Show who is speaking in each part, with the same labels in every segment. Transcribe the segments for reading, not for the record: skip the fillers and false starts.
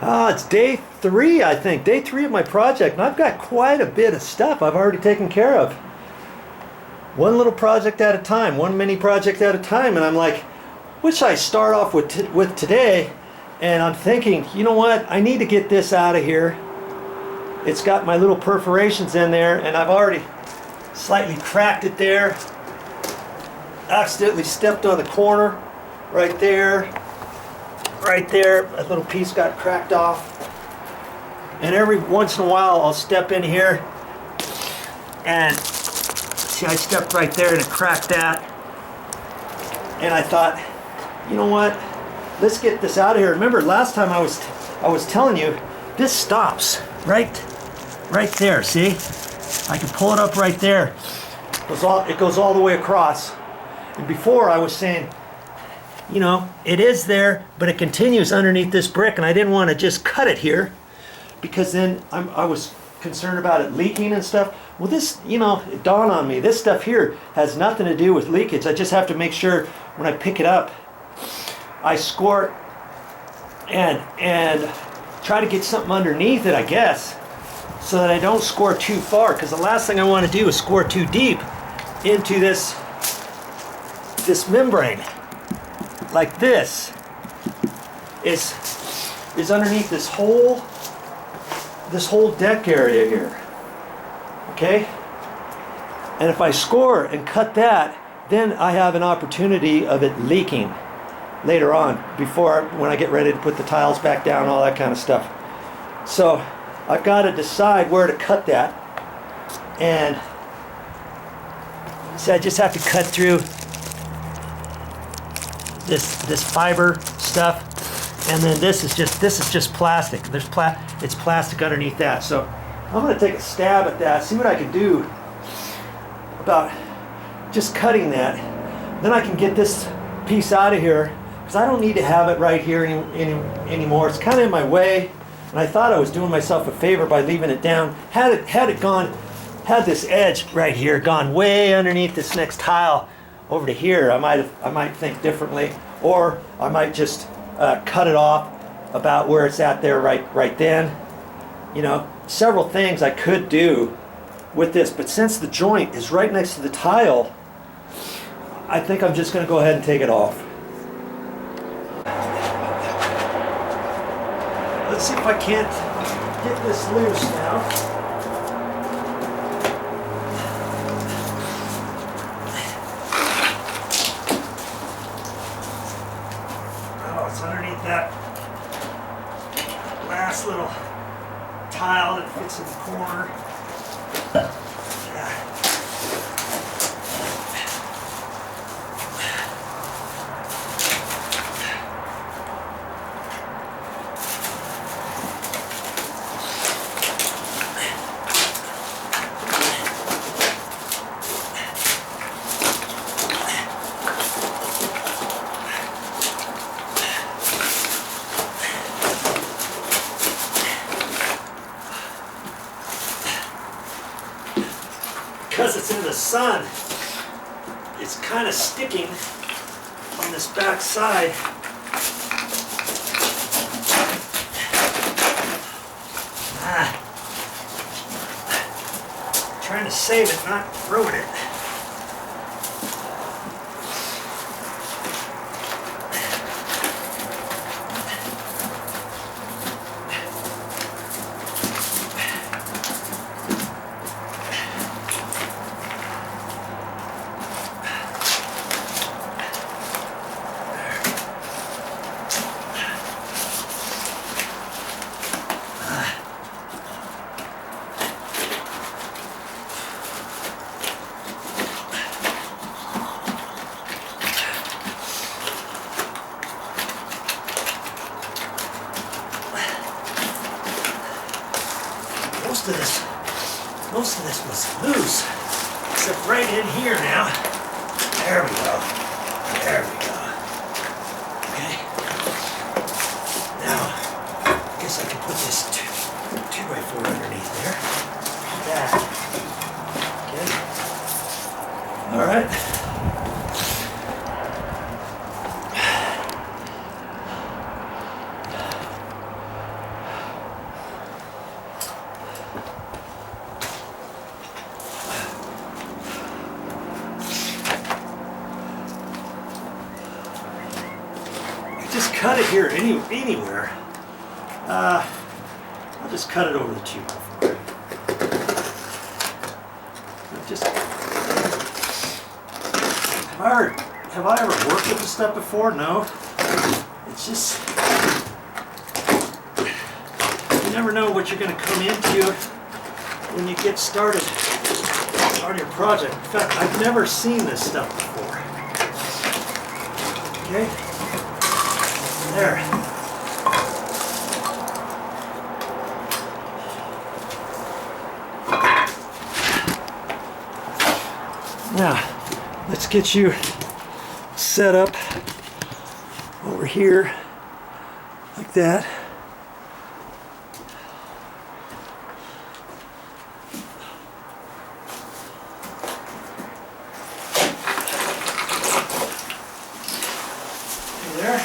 Speaker 1: It's day 3, I think. Day 3 of my project, and I've got quite a bit of stuff I've already taken care of. One little project at a time, one mini project at a time, and I'm like, what should I start off with today? And I'm thinking, you know what? I need to get this out of here. It's got my little perforations in there, and I've already slightly cracked it there. Accidentally stepped on the corner right there. Right there, a little piece got cracked off. And every once in a while I'll step in here and see, I stepped right there and it cracked that. And I thought, you know what, let's get this out of here. Remember last time I was telling you, this stops right there, see? I can pull it up right there. It goes all the way across. And before I was saying, you know, it is there, but it continues underneath this brick, and I didn't want to just cut it here because then I was concerned about it leaking and stuff. Well, this, you know, it dawned on me, this stuff here has nothing to do with leakage. I just have to make sure when I pick it up, I score it and try to get something underneath it, I guess, so that I don't score too far, because the last thing I want to do is score too deep into this membrane. Like this is underneath this whole deck area here. Okay? And if I score and cut that, then I have an opportunity of it leaking later on, when I get ready to put the tiles back down, all that kind of stuff. So I've got to decide where to cut that. And so I just have to cut through this fiber stuff, and then this is just plastic. It's plastic underneath that. So I'm going to take a stab at that, see what I can do about just cutting that. Then I can get this piece out of here, because I don't need to have it right here anymore. It's kind of in my way, and I thought I was doing myself a favor by leaving it down. Had this edge right here gone way underneath this next tile over to here, I might think differently, or I might just cut it off about where it's at there right then. You know, several things I could do with this, but since the joint is right next to the tile, I think I'm just going to go ahead and take it off. Let's see if I can't get this loose now. Underneath that last little tile that fits in the corner. Because it's in the sun, it's kind of sticking on this back side. Trying to save it, not ruin it. Most of this was loose, except right in here now. There we go. There we go. Okay. Now, I guess I can put this 2x4 underneath there. Like that. Okay. All right. cut it here anywhere. I'll just cut it over the 2x4. Have I ever worked with this stuff before? No. It's just, you never know what you're going to come into when you get started on your project. In fact, I've never seen this stuff before. Okay, there. Now, let's get you set up over here like that. There.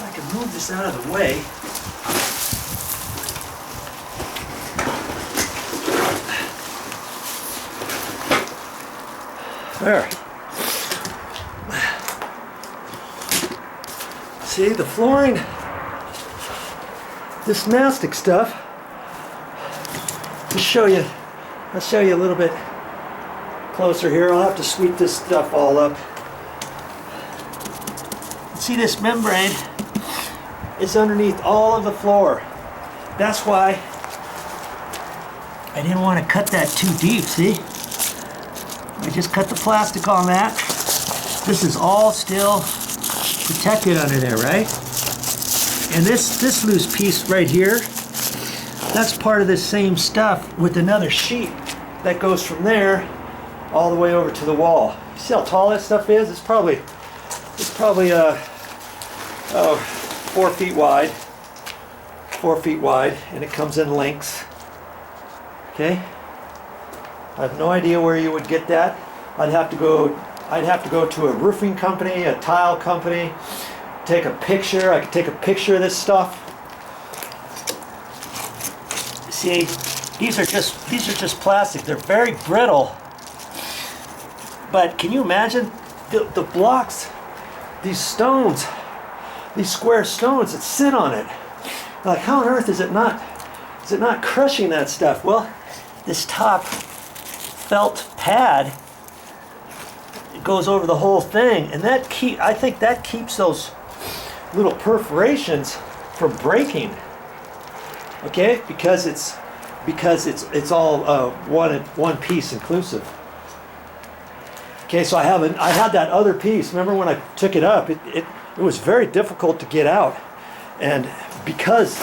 Speaker 1: I can move this out of the way. There. See, the flooring, this mastic stuff, I'll show you a little bit closer here. I'll have to sweep this stuff all up. See, this membrane is underneath all of the floor. That's why I didn't want to cut that too deep, see? I just cut the plastic on that. This is all still protected under there, right? And this loose piece right here, that's part of this same stuff with another sheet that goes from there all the way over to the wall. You see how tall that stuff is? It's probably 4 feet wide. 4 feet wide, and it comes in lengths. Okay? I have no idea where you would get that. I'd have to go to a roofing company, a tile company, take a picture. I could take a picture of this stuff. See, these are just plastic. They're very brittle. But can you imagine the blocks, these stones, these square stones that sit on it? Like, how on earth is it not crushing that stuff? Well, this top felt pad, it goes over the whole thing, and I think that keeps those little perforations from breaking. Okay, because it's all one piece inclusive. Okay, so I had that other piece. Remember when I took it up, it was very difficult to get out, and because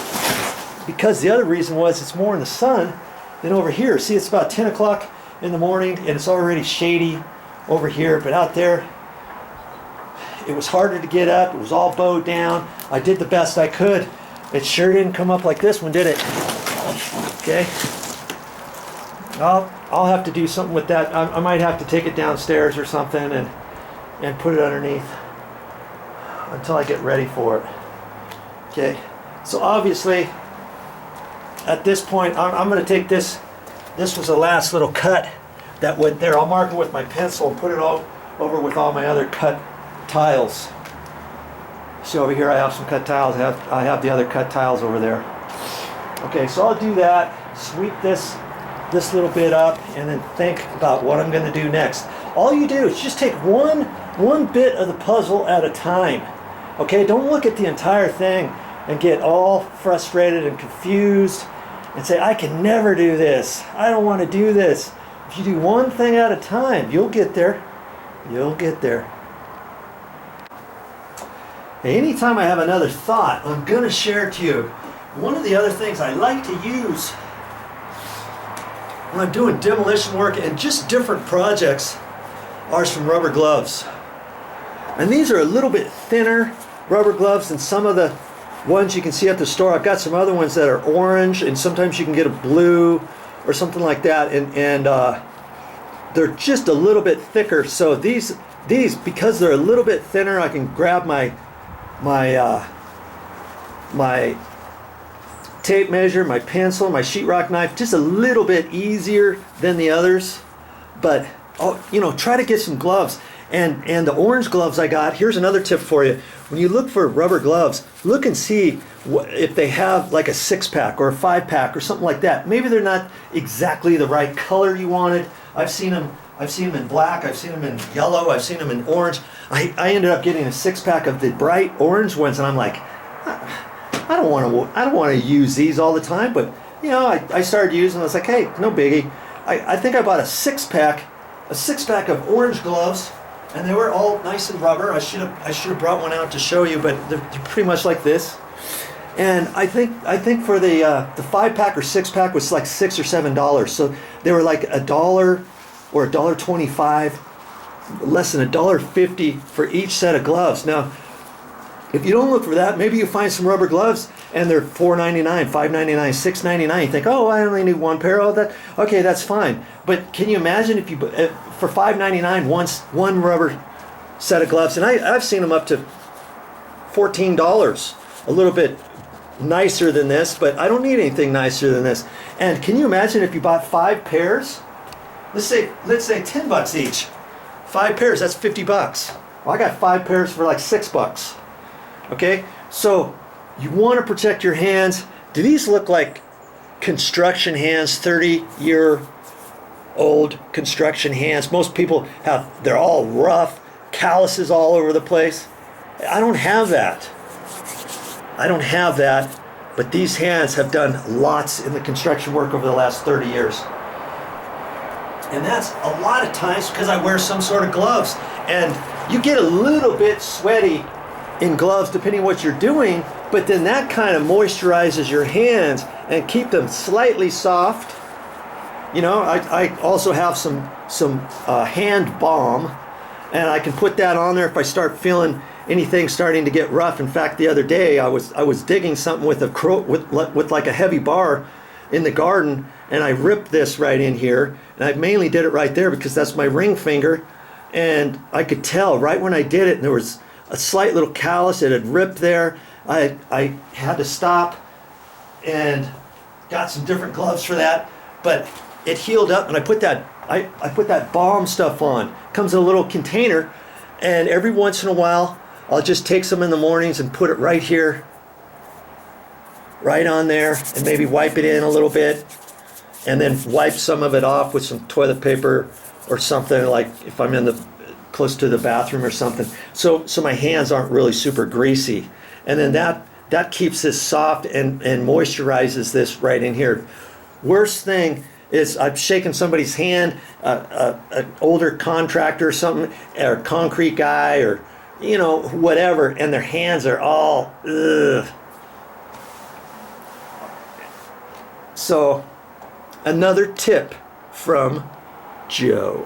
Speaker 1: the other reason was it's more in the sun than over here. See, it's about 10 o'clock in the morning and it's already shady over here, but out there it was harder to get up. It was all bowed down. I did the best I could. It sure didn't come up like this one, did it? Okay, I'll have to do something with that. I might have to take it downstairs or something and put it underneath until I get ready for it. Okay, so obviously at this point I'm going to take this. This was the last little cut that went there. I'll mark it with my pencil and put it all over with all my other cut tiles. See, over here I have some cut tiles. I have the other cut tiles over there. Okay, so I'll do that, sweep this little bit up, and then think about what I'm going to do next. All you do is just take one bit of the puzzle at a time. Okay, don't look at the entire thing and get all frustrated and confused and say, I can never do this. I don't want to do this. If you do one thing at a time, you'll get there. You'll get there. Anytime I have another thought, I'm going to share it to you. One of the other things I like to use when I'm doing demolition work and just different projects are some rubber gloves. And these are a little bit thinner rubber gloves than some of the ones you can see at the store. I've got some other ones that are orange, and sometimes you can get a blue or something like that, and they're just a little bit thicker. So these because they're a little bit thinner, I can grab my tape measure, my pencil, my sheetrock knife, just a little bit easier than the others. But try to get some gloves. And the orange gloves I got, here's another tip for you. When you look for rubber gloves, look and see if they have like a 6-pack or a 5-pack or something like that. Maybe they're not exactly the right color you wanted. I've seen them in black, I've seen them in yellow, I've seen them in orange. I ended up getting a 6-pack of the bright orange ones, and I'm like, I don't want to use these all the time, but you know, I started using them. I was like, hey, no biggie. I think I bought a 6-pack of orange gloves, and they were all nice and rubber. I should have brought one out to show you, but they're pretty much like this. And I think for the 5-pack or 6-pack was like $6 or $7. So they were like $1 or $1.25, less than $1.50 for each set of gloves. Now, if you don't look for that, maybe you find some rubber gloves and they're $4.99, $5.99, $6.99. You think, oh, I only need one pair of that. Okay, that's fine. But can you imagine if you for $5.99 one rubber set of gloves? And I've seen them up to $14, a little bit nicer than this, but I don't need anything nicer than this. And can you imagine if you bought 5 pairs? Let's say $10 each. 5 pairs, that's $50. Well, I got 5 pairs for like $6. Okay, so you want to protect your hands. Do these look like construction hands, 30-year-old construction hands? Most people they're all rough, calluses all over the place. I don't have that. But these hands have done lots in the construction work over the last 30 years. And that's a lot of times because I wear some sort of gloves. And you get a little bit sweaty in gloves depending on what you're doing, but then that kind of moisturizes your hands and keep them slightly soft. You know, I also have some hand balm, and I can put that on there if I start feeling anything starting to get rough. In fact, the other day I was digging something with like a heavy bar in the garden, and I ripped this right in here, and I mainly did it right there because that's my ring finger, and I could tell right when I did it, and there was a slight little callus. It had ripped there. I had to stop and got some different gloves for that, but it healed up, and I put that balm stuff on. Comes in a little container, and every once in a while I'll just take some in the mornings and put it right here, right on there, and maybe wipe it in a little bit, and then wipe some of it off with some toilet paper or something, like if I'm close to the bathroom or something, so my hands aren't really super greasy. And then that keeps this soft and moisturizes this right in here. Worst thing is I've shaken somebody's hand, an older contractor or something, or concrete guy, or you know, whatever, and their hands are all ugh. So another tip from Joe.